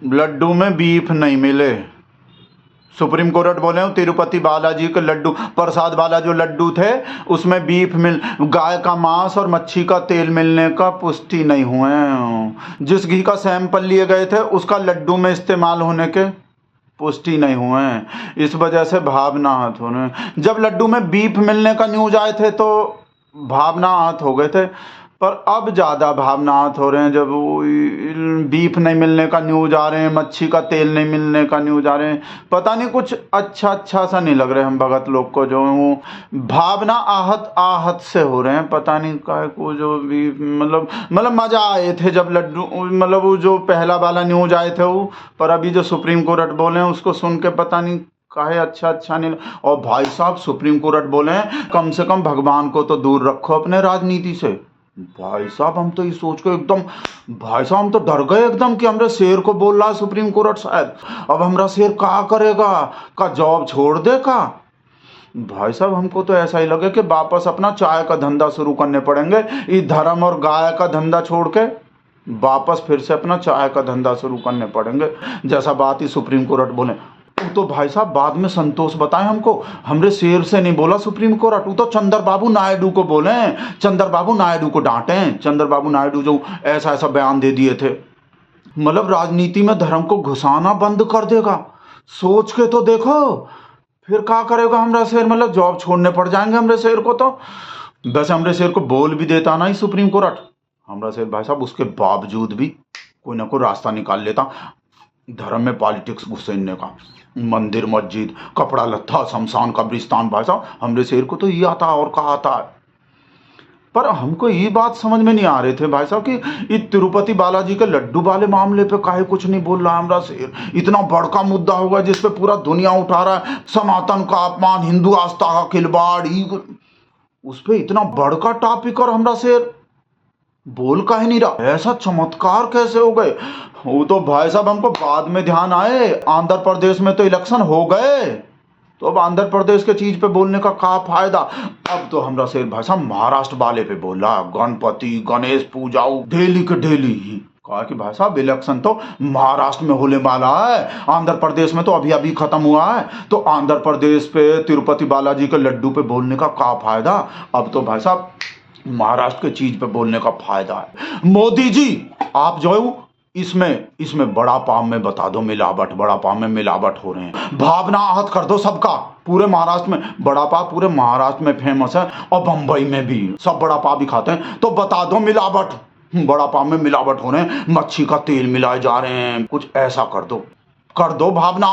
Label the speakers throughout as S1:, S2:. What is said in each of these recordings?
S1: लड्डू में बीफ नहीं मिले। सुप्रीम कोर्ट बोले तिरुपति बालाजी के लड्डू, प्रसाद वाला जो लड्डू थे उसमें बीफ गाय का मांस और मच्छी का तेल मिलने का पुष्टि नहीं हुए। जिस घी का सैंपल लिए गए थे उसका लड्डू में इस्तेमाल होने के पुष्टि नहीं हुए। इस वजह से भावना आहत हो रहे। जब लड्डू में बीफ मिलने का न्यूज आए थे तो भावना आहत हो गए थे, पर अब ज़्यादा भावना आहत हो रहे हैं जब बीफ नहीं मिलने का न्यूज आ रहे हैं, मच्छी का तेल नहीं मिलने का न्यूज आ रहे हैं। पता नहीं कुछ अच्छा सा नहीं लग रहे हम भगत लोग को, जो भावना आहत से हो रहे हैं। पता नहीं क्या को जो भी मतलब मज़ा आए थे जब लड्डू मतलब वो जो पहला वाला न्यूज आए थे वो, पर अभी जो सुप्रीम कोर्ट बोले हैं उसको सुन के पता नहीं काहे अच्छा नहीं। और भाई साहब सुप्रीम कोर्ट बोले हैं कम से कम भगवान को तो दूर रखो अपने राजनीति से। भाई साहब हम तो ये सोच के एकदम, भाई साहब हम तो डर गए एकदम कि हमरे शेर को बोल रहा है सुप्रीम कोर्ट शायद अब हमरा शेर क्या करेगा, का जॉब छोड़ दे का। भाई साहब हमको तो ऐसा ही लगे कि वापस अपना चाय का धंधा शुरू करने पड़ेंगे, ये धर्म और गाय का धंधा छोड़ के वापस फिर से अपना चाय का धंधा शुरू करने पड़ेंगे, जैसा बात ही सुप्रीम कोर्ट बोले। तो भाई साहब बाद में संतोष बताए हमको, हमरे शेर से नहीं बोला सुप्रीम कोर्ट, वो तो चंद्रबाबू नायडू को बोले, चंद्रबाबू नायडू को डांटे। चंद्रबाबू नायडू जो ऐसा बयान दे दिए थे, मतलब राजनीति में धर्म को घुसाना बंद कर देगा। सोच के तो देखो फिर क्या करेगा हमरा शेर, मतलब जॉब छोड़ने पड़ जाएंगे हमरे शेर को। तो वैसे हमरे शेर को बोल भी देता ना ही सुप्रीम कोर्ट, हमरा शेर भाई साहब उसके बावजूद भी कोई ना कोई रास्ता निकाल लेता धर्म में पॉलिटिक्स घुसेने का। मंदिर मस्जिद कपड़ा लत्था शमशान कब्रिस्तान, भाई साहब हमरे शेर को तो ये आता और कहा आता है। पर हमको ये बात समझ में नहीं आ रहे थे भाई साहब कि ये तिरुपति बालाजी के लड्डू वाले मामले पे काहे कुछ नहीं बोल रहा हमरा शेर। इतना बड़का मुद्दा होगा जिसपे पूरा दुनिया उठा रहा है, सनातन का अपमान, हिंदू आस्था का खिलवाड़, उस पर इतना बड़का टॉपिक और हमरा शेर बोल का ही नहीं रहा। ऐसा चमत्कार कैसे हो गए। वो तो भाई साहब हमको बाद में ध्यान आए, आंध्र प्रदेश में तो इलेक्शन हो गए, तो अब आंध्र प्रदेश के चीज पे बोलने का क्या फायदा। अब तो हमरा शेर भाई साहब महाराष्ट्र वाले पे बोल रहा, गणपति गणेश पूजाओ डेली के डेली ही। कहा कि भाई साहब इलेक्शन तो महाराष्ट्र में होने वाला है, आंध्र प्रदेश में तो अभी अभी खत्म हुआ है, तो आंध्र प्रदेश पे तिरुपति बालाजी के लड्डू पे बोलने का क्या फायदा। अब तो भाई साहब महाराष्ट्र के चीज पे बोलने का फायदा है। मोदी जी आप जो है इसमें बड़ा पाव में बता दो मिलावट, बड़ा पाव में मिलावट हो रहे हैं, भावना आहत कर दो सबका। पूरे महाराष्ट्र में बड़ा पाव पूरे महाराष्ट्र में फेमस है और बंबई में भी सब बड़ा पाव भी खाते हैं, तो बता दो मिलावट, बड़ा पाव में मिलावट हो रहे हैं, मच्छी का तेल मिलाए जा रहे हैं, कुछ ऐसा कर दो भावना,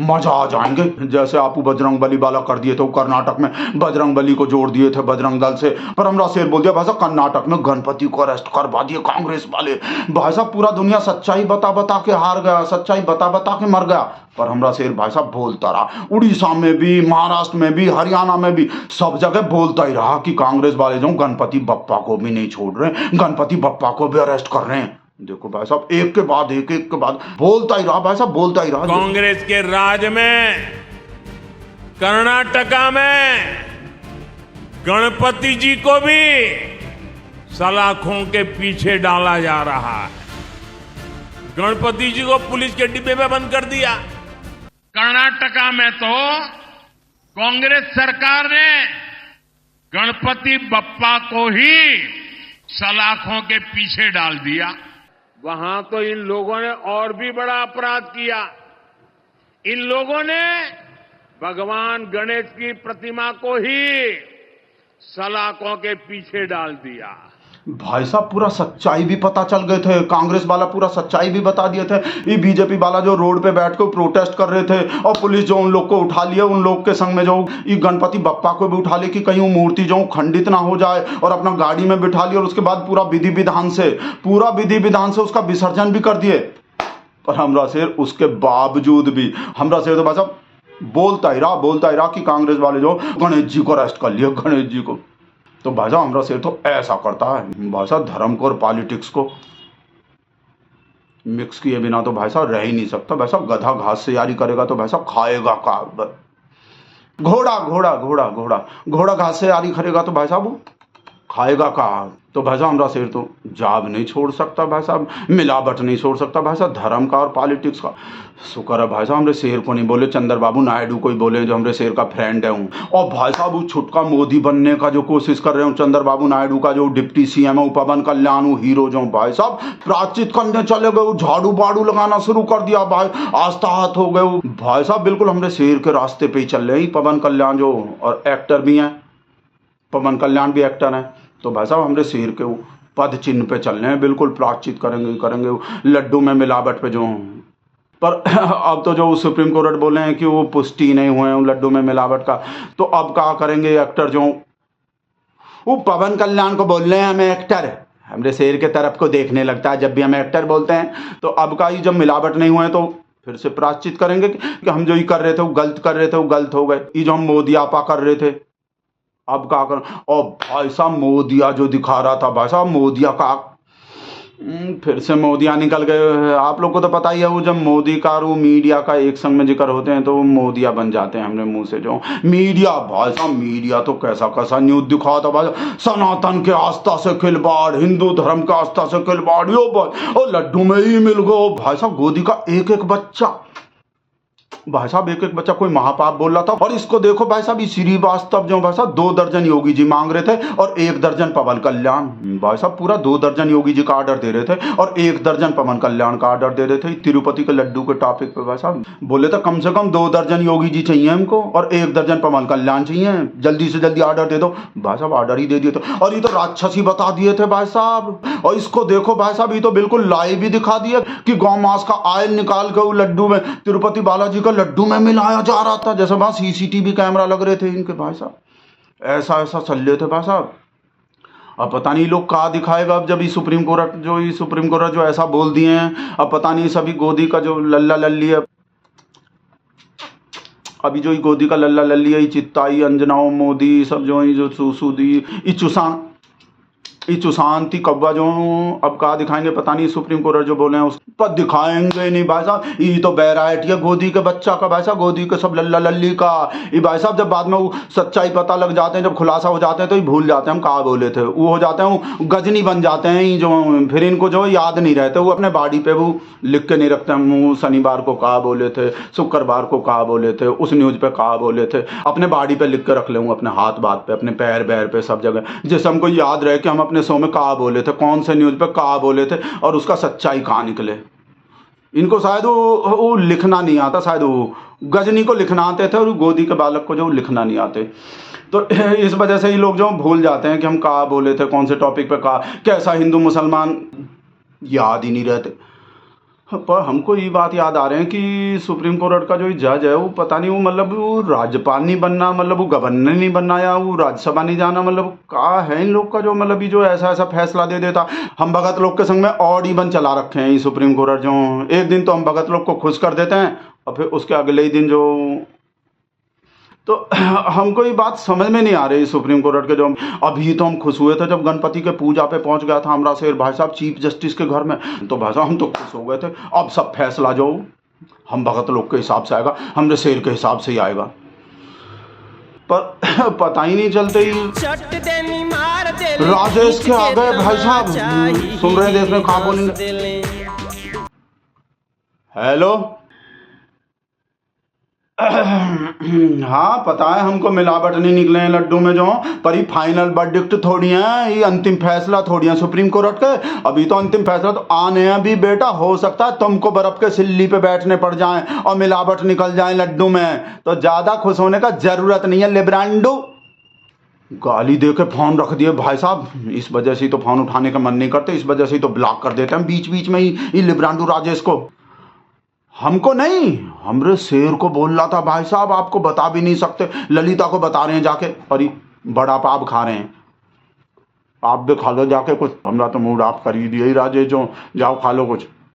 S1: मजा आ जाएंगे। जैसे आपू बजरंग बली वाला कर दिए थे, कर्नाटक में बजरंग बली को जोड़ दिए थे बजरंग दल से, पर हमरा शेर बोल दिया भाई साहब कर्नाटक में गणपति को अरेस्ट करवा दिए कांग्रेस वाले। भाई साहब पूरा दुनिया सच्चाई बता के हार गया, सच्चाई बता के मर गया, पर हमरा शेर भाई साहब बोलता रहा। उड़ीसा में भी, महाराष्ट्र में भी, हरियाणा में भी, सब जगह बोलता ही रहा कि कांग्रेस वाले जो गणपति बप्पा को भी नहीं छोड़ रहे, गणपति बप्पा को भी अरेस्ट कर रहे हैं। देखो भाई साहब एक के बाद बोलता ही रहा, भाई साहब बोलता ही रहा।
S2: कांग्रेस के राज में कर्नाटका में गणपति जी को भी सलाखों के पीछे डाला जा रहा है। गणपति जी को पुलिस के डिब्बे में बंद कर दिया। कर्नाटका में तो कांग्रेस सरकार ने गणपति बप्पा को ही सलाखों के पीछे डाल दिया। वहां तो इन लोगों ने और भी बड़ा अपराध किया। इन लोगों ने भगवान गणेश की प्रतिमा को ही सलाखों के पीछे डाल दिया।
S1: भाई साहब पूरा सच्चाई भी पता चल गए थे, कांग्रेस वाला पूरा सच्चाई भी बता दिए थे। ये बीजेपी वाला जो रोड पे बैठ के प्रोटेस्ट कर रहे थे और पुलिस जो उन लोग को उठा लिया, उन लोग के संग में जो ये गणपति बप्पा को भी उठा लिया कि कहीं वो मूर्ति जो खंडित ना हो जाए, और अपना गाड़ी में बिठा लिया और उसके बाद पूरा विधि विधान से उसका विसर्जन भी कर दिए। पर हमरा शेर उसके बावजूद भी, हमरा शेर तो भाई साहब बोलता ही रहा कि कांग्रेस वाले जो गणेश जी को अरेस्ट कर लिया, गणेश जी को। तो भाई साहब हमरा शेर तो ऐसा करता है, भाई साहब धर्म को और पॉलिटिक्स को मिक्स किए बिना तो भाई साहब रह ही नहीं सकता। भाई साहब गधा घास से यारी करेगा तो भाई साहब खाएगा का। घोड़ा घास से यारी करेगा तो भाई साहब खाएगा कहाँ? तो भाई साहब हमारा शेर तो जाब नहीं छोड़ सकता भाई साहब, मिलावट नहीं छोड़ सकता भाई साहब, धर्म का और पॉलिटिक्स का। शुक्र है भाई साहब हमारे शेर को नहीं बोले, चंद्रबाबू नायडू को ही बोले जो हमारे शेर का फ्रेंड है हूँ। और भाई साहब वो छुटका मोदी बनने का जो कोशिश कर रहे हूँ, चंद्रबाबू नायडू का जो डिप्टी सीएम है, पवन कल्याण हीरो जो भाई साहब प्राचित करने चले गए, झाड़ू बाड़ू लगाना शुरू कर दिया भाई, आस्था हाथ हो गए भाई साहब, बिल्कुल हमारे शेर के रास्ते पे ही चल रहे हैं पवन कल्याण जो, और एक्टर भी हैं, पवन कल्याण भी एक्टर हैं। तो भाई साहब हमारे शेर के पद चिन्ह पे चल रहे हैं, बिल्कुल प्राचित करेंगे लड्डू में मिलावट पे जो। पर अब तो जो सुप्रीम कोर्ट बोले हैं कि वो पुष्टि नहीं हुए हैं लड्डू में मिलावट का, तो अब क्या करेंगे एक्टर जो, वो पवन कल्याण को बोल रहे हैं हमें एक्टर, हमारे शेर के तरफ को देखने लगता है जब भी हमें एक्टर बोलते हैं। तो अब का ही जब मिलावट नहीं हुए तो फिर से प्राश्चित करेंगे कि हम जो ही कर रहे थे वो गलत कर रहे थे, वो गलत हो गए। ये जो हम मोदी आपा कर रहे थे अब क्या कर, और भाई साहब मोदिया जो दिखा रहा था भाई साहब, मोदिया का फिर से मोदिया निकल गए। आप लोग को तो पता ही है वो जब मोदी का और वो मीडिया का एक संग में जिक्र होते हैं तो वो मोदिया बन जाते हैं हमारे मुंह से जो। मीडिया भाई साहब मीडिया तो कैसा कैसा न्यूज दिखा था भाई, सनातन के आस्था से खिलवाड़, हिंदू धर्म के आस्था से खिलवाड़, यो भाई और लड्डू में ही मिल गो भाई साहब, गोदी का एक एक बच्चा भाई साहब, एक एक बच्चा कोई महापाप बोल रहा था। और इसको देखो भाई साहब, श्रीवास्तव जो भाई साहब 2 दर्जन योगी जी मांग रहे थे और 1 दर्जन पवन कल्याण, भाई साहब पूरा 2 दर्जन योगी जी का ऑर्डर दे रहे थे और 1 दर्जन पवन कल्याण का ऑर्डर दे रहे थे तिरुपति के लड्डू के टॉपिक पे। भाई साहब बोले तो कम से कम 2 दर्जन योगी जी चाहिए हमको और 1 दर्जन पवन कल्याण चाहिए, जल्दी से जल्दी ऑर्डर दे दो। भाई साहब ऑर्डर ही दे दिए थे और ये तो राक्षसी बता दिए थे भाई साहब। और इसको देखो भाई साहब, ये तो बिल्कुल लाइव ही दिखा दिया कि गौ मांस का ऑयल निकाल के वो लड्डू में, तिरुपति बालाजी का लड्डू में मिलाया जा रहा था, जैसे वहां सीसीटीवी कैमरा लग रहे थे इनके भाई साहब, ऐसा ऐसा चल रहे थे भाई साहब। अब पता नहीं लोग कहाँ दिखाएगा अब, जब ये सुप्रीम कोर्ट जो ऐसा बोल दिए हैं, अब पता नहीं सभी गोदी का जो लल्ला लल्ली है, अभी जो गोदी का लल्ला लल्ली है, चित्ताई अंजनाओ मोदी सब जो सुसूदी चुशांति कब्बा जो, अब कहा दिखाएंगे पता नहीं। सुप्रीम कोर्ट जो बोले हैं उस पर दिखाएंगे नहीं भाई साहब। ये तो वैरायटी है गोदी के बच्चा का भाई साहब, गोदी के सब लल्ला लल्ली का। ये भाई साहब जब बाद में वो सच्चाई पता लग जाते हैं, जब खुलासा हो जाते हैं तो ये भूल जाते हैं हम कहा बोले थे, वो हो जाते हैं वो गजनी बन जाते हैं ये जो, फिर इनको जो याद नहीं रहते, वो अपने बॉडी पे वो लिख के नहीं रखते हम शनिवार को कहा बोले थे, शुक्रवार को कहा बोले थे, उस न्यूज पे कहा बोले थे, अपने बॉडी पे लिख के रख ले, अपने हाथ बात पे, अपने पैर बैर पे, सब जगह, जिससे हमको याद रहे कि हम अपने शो में कहा बोले थे, कौन से न्यूज पे कहा बोले थे और उसका सच्चाई कहाँ निकले। इनको शायद वो लिखना नहीं आता, शायद वो गजनी को लिखना आते थे और गोदी के बालक को जो लिखना नहीं आते। तो इस वजह से ये लोग जो भूल जाते हैं कि हम कहा बोले थे, कौन से टॉपिक पे कहा, कैसा हिंदू मुसलमान याद ही नहीं रहते। पर हमको ये बात याद आ रहे हैं कि सुप्रीम कोर्ट का जो जज है वो पता नहीं, वो मतलब वो राज्यपाल नहीं बनना, मतलब वो गवर्नर नहीं बनना, या वो राज्यसभा नहीं जाना, मतलब क्या है इन लोग का जो, मतलब ये जो ऐसा ऐसा फैसला दे देता। हम भगत लोग के संग में ऑड इवन चला रखे हैं ये सुप्रीम कोर्ट जो, एक दिन तो हम भगत लोग को खुश कर देते हैं और फिर उसके अगले ही दिन जो, तो हमको ये बात समझ में नहीं आ रही सुप्रीम कोर्ट के जो। अभी तो हम खुश हुए थे जब गणपति के पूजा पे पहुंच गया था हमारा शेर भाई साहब चीफ जस्टिस के घर में, तो भाई साहब हम तो खुश हो गए थे। अब सब फैसला जो हम भगत लोग के हिसाब से आएगा, हमने शेर के हिसाब से ही आएगा, पर पता ही नहीं चलते ही राजेश के आ गए भाई साहब। सुन रहे देख रहे कहाँ बोलेंगे। हेलो हाँ पता है हमको मिलावट नहीं निकले हैं लड्डू में जो, पर ये फाइनल वर्डिक्ट थोड़ी है, ये अंतिम फैसला थोड़ी है सुप्रीम कोर्ट के। अभी तो अंतिम फैसला तो आने हैं अभी बेटा, हो सकता है तुमको बर्फ के सिल्ली पे बैठने पड़ जाएं और मिलावट निकल जाए लड्डू में, तो ज्यादा खुश होने का जरूरत नहीं है लिब्रांडो। गाली दे के फोन रख दिए भाई साहब, इस वजह से तो फोन उठाने का मन नहीं करते, इस वजह से तो ब्लॉक कर देते हैं बीच बीच में ही लिब्रांडो राजेश को। हमको नहीं, हमरे शेर को बोल रहा था भाई साहब, आपको बता भी नहीं सकते, ललिता को बता रहे हैं जाके, और बड़ा पाप खा रहे हैं। आप भी खा लो जाके कुछ, हमरा तो मूड आप कर ही दिया ही राजेश जो, जाओ खा लो कुछ।